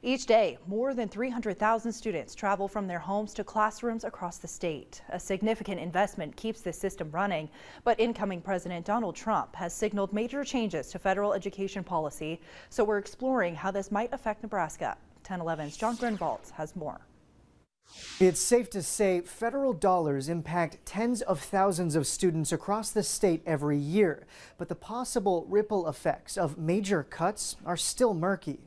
Each day, more than 300,000 students travel from their homes to classrooms across the state. A significant investment keeps this system running, but incoming President Donald Trump has signaled major changes to federal education policy, so we're exploring how this might affect Nebraska. 1011's John Grunwald has more. It's safe to say federal dollars impact tens of thousands of students across the state every year, but the possible ripple effects of major cuts are still murky.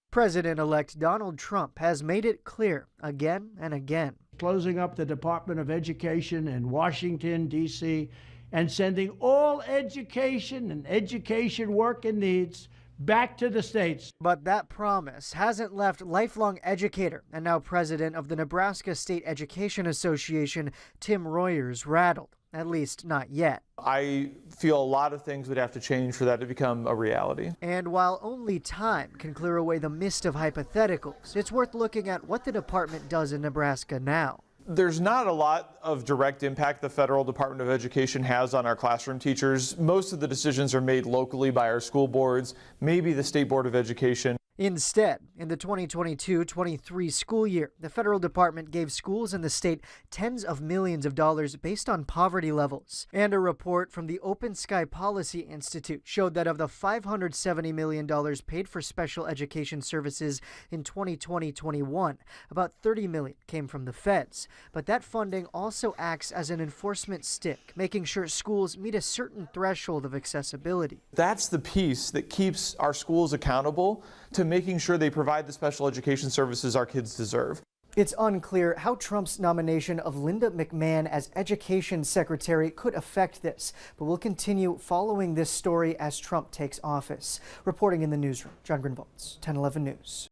President-elect Donald Trump has made it clear again and again. Closing up the Department of Education in Washington, D.C., and sending all education and education work and needs back to the states. But that promise hasn't left lifelong educator and now president of the Nebraska State Education Association, Tim Royers, rattled. At least not yet. I feel a lot of things would have to change for that to become a reality. And while only time can clear away the mist of hypotheticals, it's worth looking at what the department does in Nebraska now. There's not a lot of direct impact the federal Department of Education has on our classroom teachers. Most of the decisions are made locally by our school boards, maybe the State Board of Education. Instead, in the 2022-23 school year, the federal department gave schools in the state tens of millions of dollars based on poverty levels. And a report from the Open Sky Policy Institute showed that of the $570 million paid for special education services in 2020-21, about $30 million came from the feds. But that funding also acts as an enforcement stick, making sure schools meet a certain threshold of accessibility. That's the piece that keeps our schools accountable to making sure they provide the special education services our kids deserve. It's unclear how Trump's nomination of Linda McMahon as Education Secretary could affect this, but we'll continue following this story as Trump takes office. Reporting in the newsroom, John Grunwald, 1011 News.